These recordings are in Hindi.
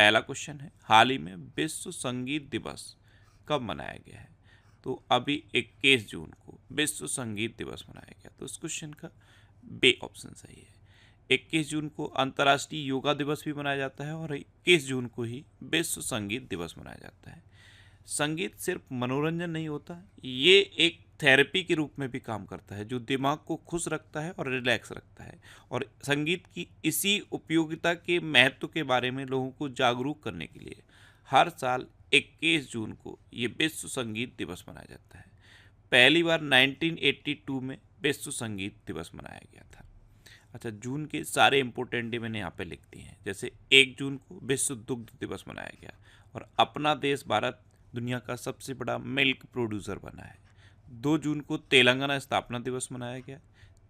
पहला क्वेश्चन है, हाल ही में विश्व संगीत दिवस कब मनाया गया है? तो अभी 21 जून को विश्व संगीत दिवस मनाया गया। तो इस क्वेश्चन का बे ऑप्शन सही है। 21 जून को अंतर्राष्ट्रीय योगा दिवस भी मनाया जाता है और 21 जून को ही विश्व संगीत दिवस मनाया जाता है। संगीत सिर्फ मनोरंजन नहीं होता, ये एक थेरेपी के रूप में भी काम करता है जो दिमाग को खुश रखता है और रिलैक्स रखता है। और संगीत की इसी उपयोगिता के महत्व के बारे में लोगों को जागरूक करने के लिए हर साल 21 जून को ये विश्व संगीत दिवस मनाया जाता है। पहली बार 1982 में विश्व संगीत दिवस मनाया गया था। अच्छा, जून के सारे इंपॉर्टेंट डे मैंने यहाँ पे लिख दिए हैं। जैसे 1 जून को विश्व दुग्ध दिवस मनाया गया और अपना देश भारत दुनिया का सबसे बड़ा मिल्क प्रोड्यूसर बना है। 2 जून को तेलंगाना स्थापना दिवस मनाया गया।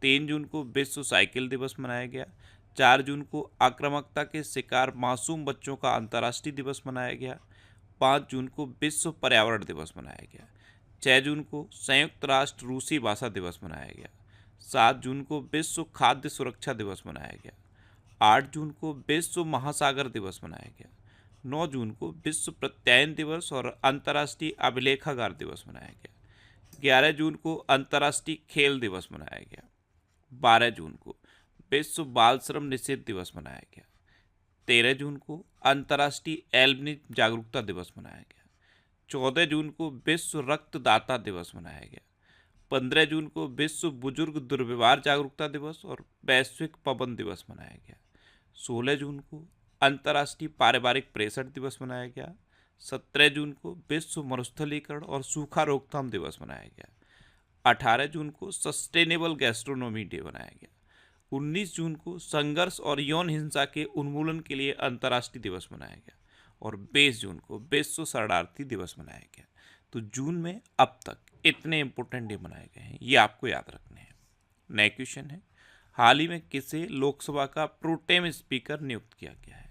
3 जून को विश्व साइकिल दिवस मनाया गया। 4 जून को आक्रामकता के शिकार मासूम बच्चों का अंतर्राष्ट्रीय दिवस मनाया गया। 5 जून को विश्व पर्यावरण दिवस मनाया गया। 6 जून को संयुक्त राष्ट्र रूसी भाषा दिवस मनाया गया। 7 जून को विश्व खाद्य सुरक्षा दिवस मनाया गया। 8 जून को विश्व महासागर दिवस मनाया गया। 9 जून को विश्व प्रत्यायन दिवस और अंतर्राष्ट्रीय अभिलेखागार दिवस मनाया गया। 11 जून को अंतर्राष्ट्रीय खेल दिवस मनाया गया। 12 जून को विश्व बाल श्रम निषेध दिवस मनाया गया। 13 जून को अंतर्राष्ट्रीय एल्बिनिज्म जागरूकता दिवस मनाया गया। 14 जून को विश्व रक्तदाता दिवस मनाया गया। 15 जून को विश्व बुजुर्ग दुर्व्यवहार जागरूकता दिवस और वैश्विक पवन दिवस मनाया गया। 16 जून को अंतर्राष्ट्रीय पारिवारिक प्रेषण दिवस मनाया गया। 17 जून को विश्व मरुस्थलीकरण और सूखा रोकथाम दिवस मनाया गया। 18 जून को सस्टेनेबल गैस्ट्रोनॉमी डे मनाया गया। 19 जून को संघर्ष और यौन हिंसा के उन्मूलन के लिए अंतर्राष्ट्रीय दिवस मनाया गया और 20 जून को विश्व शरणार्थी दिवस मनाया गया। तो जून में अब तक इतने इंपॉर्टेंट डे मनाए गए हैं, ये आपको याद रखने हैं। नया क्वेश्चन है, हाल ही में किसे लोकसभा का प्रोटेम स्पीकर नियुक्त किया गया है?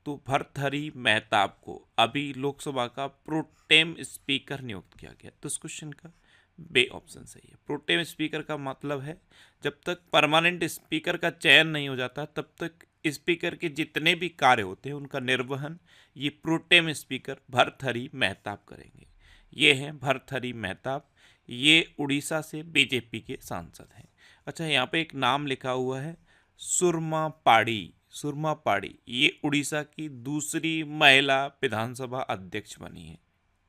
तो भर्तृहरि मेहताब को अभी लोकसभा का प्रोटेम स्पीकर नियुक्त किया गया। तो इस क्वेश्चन का बे ऑप्शन सही है। प्रोटेम स्पीकर का मतलब है जब तक परमानेंट स्पीकर का चयन नहीं हो जाता तब तक स्पीकर के जितने भी कार्य होते हैं उनका निर्वहन ये प्रोटेम स्पीकर भर्तृहरि मेहताब करेंगे। ये हैं भर्तृहरि मेहताब, ये उड़ीसा से बीजेपी के सांसद हैं। अच्छा, यहाँ पे एक नाम लिखा हुआ है सुरमा पाड़ी। सुरमा पाड़ी ये उड़ीसा की दूसरी महिला विधानसभा अध्यक्ष बनी है।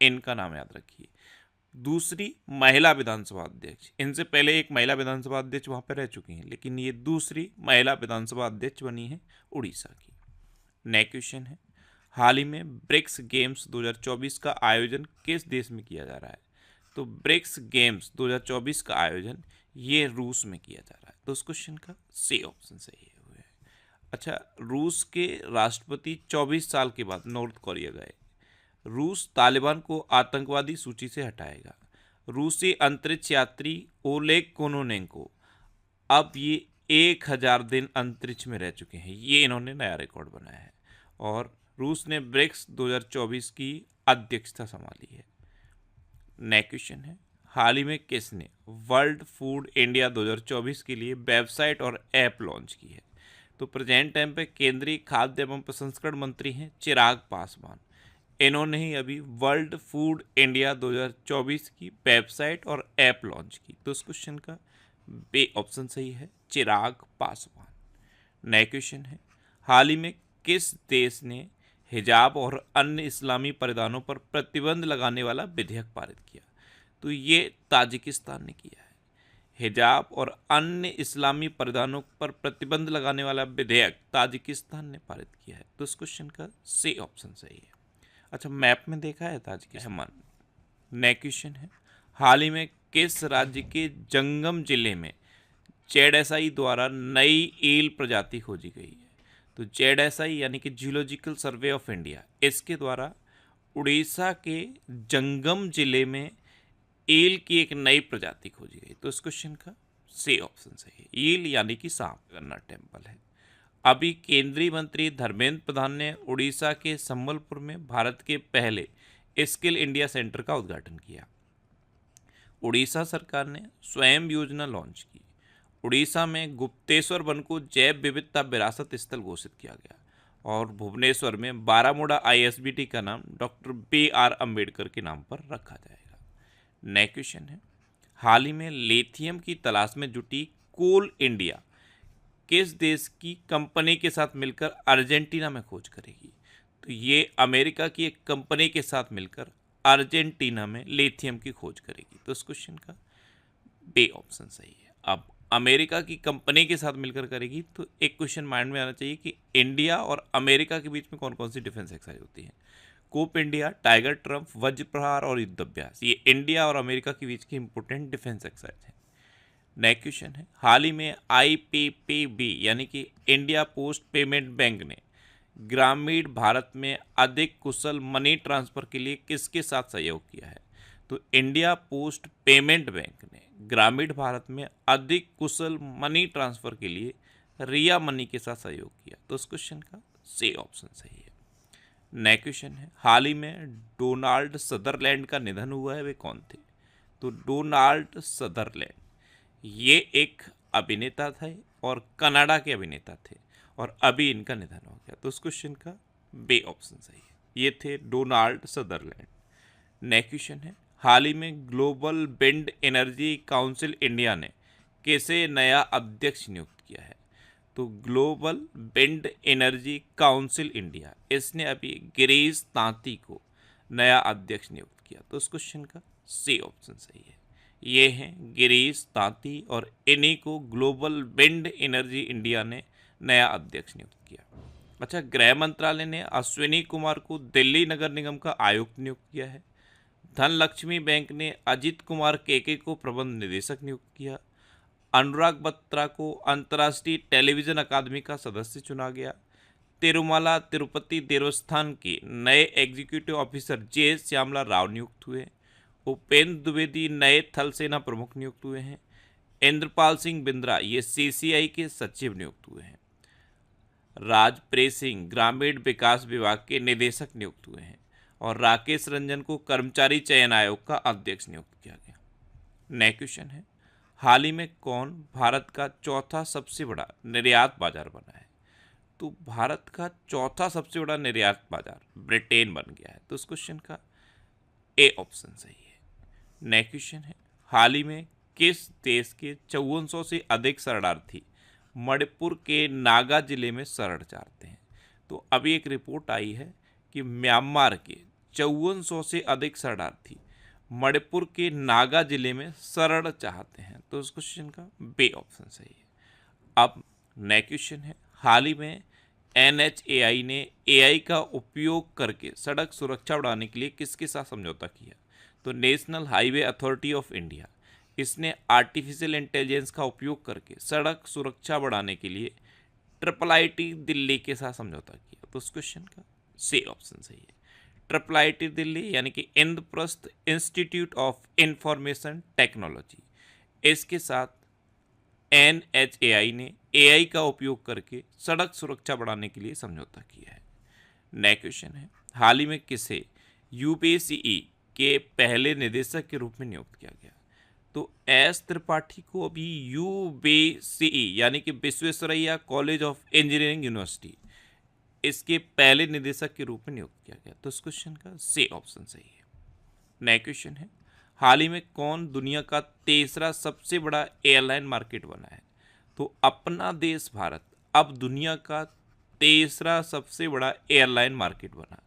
इनका नाम याद रखिए, दूसरी महिला विधानसभा अध्यक्ष। इनसे पहले एक महिला विधानसभा अध्यक्ष वहाँ पर रह चुकी हैं, लेकिन ये दूसरी महिला विधानसभा अध्यक्ष बनी है उड़ीसा की। नेक्स्ट क्वेश्चन है, हाल ही में ब्रिक्स गेम्स 2024 का आयोजन किस देश में किया जा रहा है? तो ब्रिक्स गेम्स 2024 का आयोजन ये रूस में किया जा रहा है। तो उस क्वेश्चन का सी ऑप्शन सही है। अच्छा, रूस के राष्ट्रपति 24 साल के बाद नॉर्थ कोरिया गए। रूस तालिबान को आतंकवादी सूची से हटाएगा। रूसी अंतरिक्ष यात्री ओलेग कोनोनेंको अब ये 1000 दिन अंतरिक्ष में रह चुके हैं, ये इन्होंने नया रिकॉर्ड बनाया है। और रूस ने ब्रिक्स 2024 की अध्यक्षता संभाली है। नेक्स्ट क्वेश्चन है, हाल ही में किसने वर्ल्ड फूड इंडिया 2024 के लिए वेबसाइट और ऐप लॉन्च की है? तो प्रेजेंट टाइम पे केंद्रीय खाद्य एवं प्रसंस्करण मंत्री हैं चिराग पासवान। इन्होंने ही अभी वर्ल्ड फूड इंडिया 2024 की वेबसाइट और ऐप लॉन्च की। तो इस क्वेश्चन का बे ऑप्शन सही है, चिराग पासवान। नया क्वेश्चन है, हाल ही में किस देश ने हिजाब और अन्य इस्लामी परिधानों पर प्रतिबंध लगाने वाला विधेयक पारित किया? तो ये ताजिकिस्तान ने किया है। हिजाब और अन्य इस्लामी परिधानों पर प्रतिबंध लगाने वाला विधेयक ताजिकिस्तान ने पारित किया है। तो इस क्वेश्चन का सी ऑप्शन सही है। अच्छा, मैप में देखा है ताजिकिस्तान। नेक्स्ट क्वेश्चन है, हाल ही में किस राज्य के जंगम जिले में जेडएसआई द्वारा नई ईल प्रजाति खोजी गई है? तो जेडएसआई यानी कि जियोलॉजिकल सर्वे ऑफ इंडिया, इसके द्वारा उड़ीसा के जंगम जिले में ईल की एक नई प्रजाति खोजी गई। तो इस क्वेश्चन का सी ऑप्शन सही है, ईल यानी कि सांप गन्ना टेम्पल है। अभी केंद्रीय मंत्री धर्मेंद्र प्रधान ने उड़ीसा के संबलपुर में भारत के पहले स्किल इंडिया सेंटर का उद्घाटन किया। उड़ीसा सरकार ने स्वयं योजना लॉन्च की। उड़ीसा में गुप्तेश्वर वन को जैव विविधता विरासत स्थल घोषित किया गया और भुवनेश्वर में बारामूला आईएसबीटी का नाम डॉक्टर B.R. अम्बेडकर के नाम पर रखा जाएगा। नेक्स्ट क्वेश्चन है, हाल ही में लिथियम की तलाश में जुटी कोल इंडिया किस देश की कंपनी के साथ मिलकर अर्जेंटीना में खोज करेगी? तो ये अमेरिका की एक कंपनी के साथ मिलकर अर्जेंटीना में लिथियम की खोज करेगी। तो इस क्वेश्चन का बी ऑप्शन सही है। अब अमेरिका की कंपनी के साथ मिलकर करेगी, तो एक क्वेश्चन माइंड में आना चाहिए कि इंडिया और अमेरिका के बीच में कौन कौन सी डिफेंस एक्सरसाइज होती है। कोप इंडिया, टाइगर ट्रम्प, वज्र प्रहार और युद्धाभ्यास, ये इंडिया और अमेरिका के बीच की इंपोर्टेंट डिफेंस एक्सरसाइज है। नेक्स्ट क्वेश्चन है, हाल ही में IPPB यानी कि इंडिया पोस्ट पेमेंट बैंक ने ग्रामीण भारत में अधिक कुशल मनी ट्रांसफर के लिए किसके साथ सहयोग किया है? तो इंडिया पोस्ट पेमेंट बैंक ने ग्रामीण भारत में अधिक कुशल मनी ट्रांसफर के लिए रिया मनी के साथ सहयोग किया। तो इस क्वेश्चन का सी ऑप्शन सही है। नेक्स्ट क्वेश्चन है, हाल ही में डोनाल्ड सदरलैंड का निधन हुआ है, वे कौन थे? तो डोनाल्ड सदरलैंड ये एक अभिनेता थे और कनाडा के अभिनेता थे और अभी इनका निधन हो गया। तो उस क्वेश्चन का बी ऑप्शन सही है, ये थे डोनाल्ड सदरलैंड। नेक्स्ट क्वेश्चन है, हाल ही में global wind energy council India ने किसे नया अध्यक्ष नियुक्त किया है? तो global wind energy council India, इसने अभी गिरीश तांती को नया अध्यक्ष नियुक्त किया। तो इस क्वेश्चन का सी ऑप्शन सही है, ये हैं गिरीश तांती और इन्हीं को ग्लोबल विंड एनर्जी इंडिया ने नया अध्यक्ष नियुक्त किया। अच्छा, गृह मंत्रालय ने अश्विनी कुमार को दिल्ली नगर निगम का आयुक्त नियुक्त किया है। धनलक्ष्मी बैंक ने अजित कुमार केके को प्रबंध निदेशक नियुक्त किया। अनुराग बत्रा को अंतर्राष्ट्रीय टेलीविजन अकादमी का सदस्य चुना गया। तिरुमला तिरुपति देवस्थान के नए एग्जीक्यूटिव ऑफिसर जे श्यामला राव नियुक्त हुए। उपेंद्र द्विवेदी नए थल सेना प्रमुख नियुक्त हुए हैं। इंद्रपाल सिंह बिंद्रा ये CCI के सचिव नियुक्त हुए हैं। राजप्रेत सिंह ग्रामीण विकास विभाग के निदेशक नियुक्त हुए हैं और राकेश रंजन को कर्मचारी चयन आयोग का अध्यक्ष नियुक्त किया गया। नेक्स्ट क्वेश्चन है, हाल ही में कौन भारत का चौथा सबसे बड़ा निर्यात बाजार बना है? तो भारत का चौथा सबसे बड़ा निर्यात बाजार ब्रिटेन बन गया है। तो इस क्वेश्चन का ए ऑप्शन सही है। नेक्स्ट क्वेश्चन है, हाल ही में किस देश के 5400 से अधिक शरणार्थी मणिपुर के नागा जिले में शरण चाहते हैं? तो अभी एक रिपोर्ट आई है कि म्यांमार के 5400 से अधिक शरणार्थी मणिपुर के नागा जिले में शरण चाहते हैं। तो उस क्वेश्चन का बी ऑप्शन सही है। अब नेक्स्ट क्वेश्चन है, हाल ही में NHAI ने AI का उपयोग करके सड़क सुरक्षा बढ़ाने के लिए किसके साथ समझौता किया? तो national highway authority of India, इसने आर्टिफिशियल इंटेलिजेंस का उपयोग करके सड़क सुरक्षा बढ़ाने के लिए IIIT दिल्ली के साथ समझौता किया। तो उस क्वेश्चन का सी ऑप्शन सही है। IIIT दिल्ली यानी कि Indraprastha institute of information technology, इसके साथ NHAI ने AI का उपयोग करके सड़क सुरक्षा बढ़ाने के लिए समझौता किया है। नेक्स्ट क्वेश्चन है, हाल ही में किसे UPCE के पहले निदेशक के रूप में नियुक्त किया गया? तो S त्रिपाठी को अभी UBCE यानी कि Visvesvaraya college of engineering university, इसके पहले निदेशक के रूप में नियुक्त किया गया। तो इस क्वेश्चन का सी ऑप्शन सही है। नेक्स्ट क्वेश्चन है, हाल ही में कौन दुनिया का तीसरा सबसे बड़ा एयरलाइन मार्केट बना है? तो अपना देश भारत अब दुनिया का तीसरा सबसे बड़ा एयरलाइन मार्केट बना।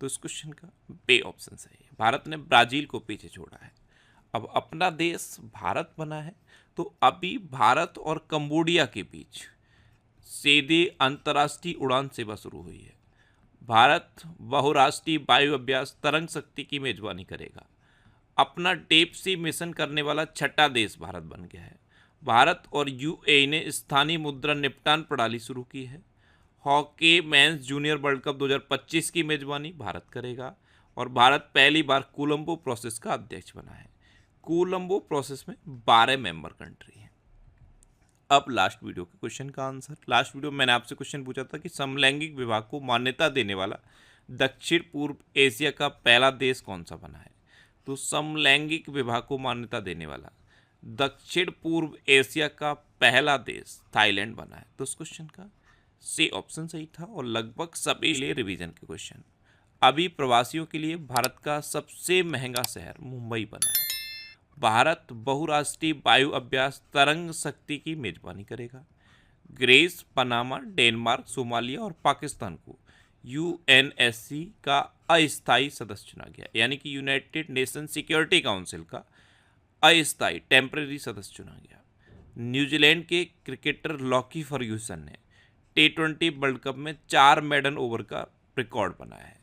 तो इस क्वेश्चन का बी ऑप्शन सही है। भारत ने ब्राजील को पीछे छोड़ा है, अब अपना देश भारत बना है। तो अभी भारत और कंबोडिया के बीच सीधे अंतर्राष्ट्रीय उड़ान सेवा शुरू हुई है। भारत बहुराष्ट्रीय वायु अभ्यास तरंग शक्ति की मेजबानी करेगा। अपना डीप सी मिशन करने वाला छठा देश भारत बन गया है। भारत और UAE ने स्थानीय मुद्रा निपटान प्रणाली शुरू की है। Hockey mains junior world cup 2025 की मेजबानी भारत करेगा और भारत पहली बार कोलंबो प्रोसेस का अध्यक्ष बना है। कोलंबो प्रोसेस में 12 मेंबर कंट्री हैं। अब लास्ट वीडियो के क्वेश्चन का आंसर। लास्ट वीडियो मैंने आपसे क्वेश्चन पूछा था कि समलैंगिक विवाह को मान्यता देने वाला दक्षिण पूर्व एशिया का पहला देश कौन सा बना है? तो समलैंगिक विवाह को मान्यता देने वाला दक्षिण पूर्व एशिया का पहला देश थाईलैंड बना है। तो इस क्वेश्चन का सी ऑप्शन सही था और लगभग सभी के लिए रिवीजन के क्वेश्चन। अभी प्रवासियों के लिए भारत का सबसे महंगा शहर मुंबई बना है। भारत बहुराष्ट्रीय वायु अभ्यास तरंग शक्ति की मेजबानी करेगा। ग्रीस, पनामा, डेनमार्क, सोमालिया और पाकिस्तान को यूएनएससी का अस्थायी सदस्य चुना गया, यानी कि यूनाइटेड नेशन सिक्योरिटी काउंसिल का अस्थायी टेम्परेरी सदस्य चुना गया। न्यूजीलैंड के क्रिकेटर लॉकी फर्ग्यूसन ने T20 वर्ल्ड कप में 4 मेडन ओवर का रिकॉर्ड बनाया है।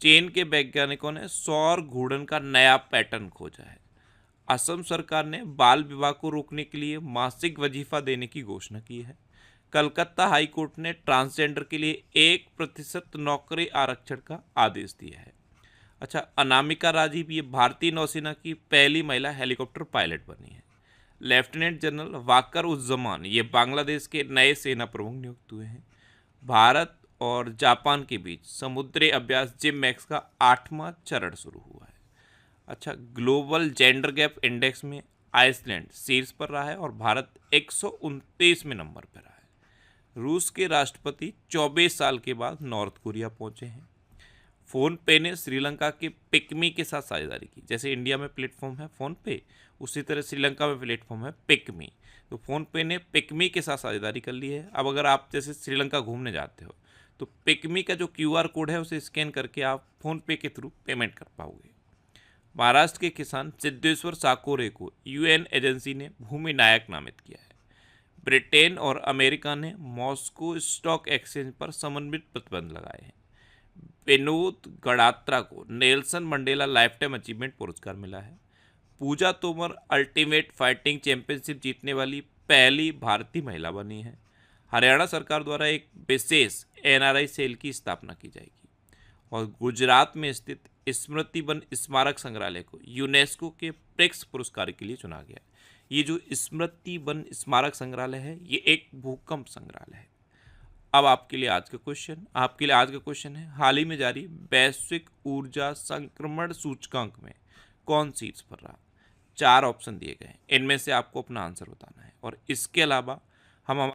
चीन के वैज्ञानिकों ने सौर घूर्णन का नया पैटर्न खोजा है। असम सरकार ने बाल विवाह को रोकने के लिए मासिक वजीफा देने की घोषणा की है। कलकत्ता हाई कोर्ट ने ट्रांसजेंडर के लिए 1% नौकरी आरक्षण का आदेश दिया है। अच्छा, अनामिका राजीव ये भारतीय नौसेना की पहली महिला हेलीकॉप्टर पायलट बनी है। लेफ्टिनेंट जनरल वाकर उज़्ज़मान ये बांग्लादेश के नए सेना प्रमुख नियुक्त हुए हैं। भारत और जापान के बीच समुद्री अभ्यास जिम मैक्स का 8वां चरण शुरू हुआ है। अच्छा, ग्लोबल जेंडर गैप इंडेक्स में आइसलैंड शीर्ष पर रहा है और भारत 129वें नंबर पर रहा है। रूस के राष्ट्रपति 24 साल के बाद नॉर्थ कोरिया पहुंचे हैं। फ़ोन पे ने श्रीलंका के पिकमी के साथ साझेदारी की। जैसे इंडिया में प्लेटफॉर्म है फ़ोन पे, उसी तरह श्रीलंका में प्लेटफॉर्म है पिकमी। तो फ़ोन पे ने पिकमी के साथ साझेदारी कर ली है। अब अगर आप जैसे श्रीलंका घूमने जाते हो तो पिकमी का जो QR कोड है उसे स्कैन करके आप फ़ोन पे के थ्रू पेमेंट कर पाओगे। महाराष्ट्र के किसान सिद्धेश्वर साकोरे को UN एजेंसी ने भूमि नायक नामित किया है। ब्रिटेन और अमेरिका ने मॉस्को स्टॉक एक्सचेंज पर समन्वित प्रतिबंध लगाए हैं। विनोद गडात्रा को Nelson Mandela life time achievement पुरस्कार मिला है। पूजा तोमर अल्टीमेट फाइटिंग चैंपियनशिप जीतने वाली पहली भारतीय महिला बनी है। हरियाणा सरकार द्वारा एक विशेष NRI सेल की स्थापना की जाएगी। और गुजरात में स्थित स्मृति वन स्मारक संग्रहालय को यूनेस्को के प्रेक्स पुरस्कार के लिए चुना गया। ये जो स्मृति वन स्मारक संग्रहालय है ये एक भूकंप संग्रहालय है। अब आपके लिए आज का क्वेश्चन है, हाल ही में जारी वैश्विक ऊर्जा संक्रमण सूचकांक में कौन शीर्ष पर रहा? 4 ऑप्शन दिए गए हैं, इनमें से आपको अपना आंसर बताना है। और इसके अलावा हम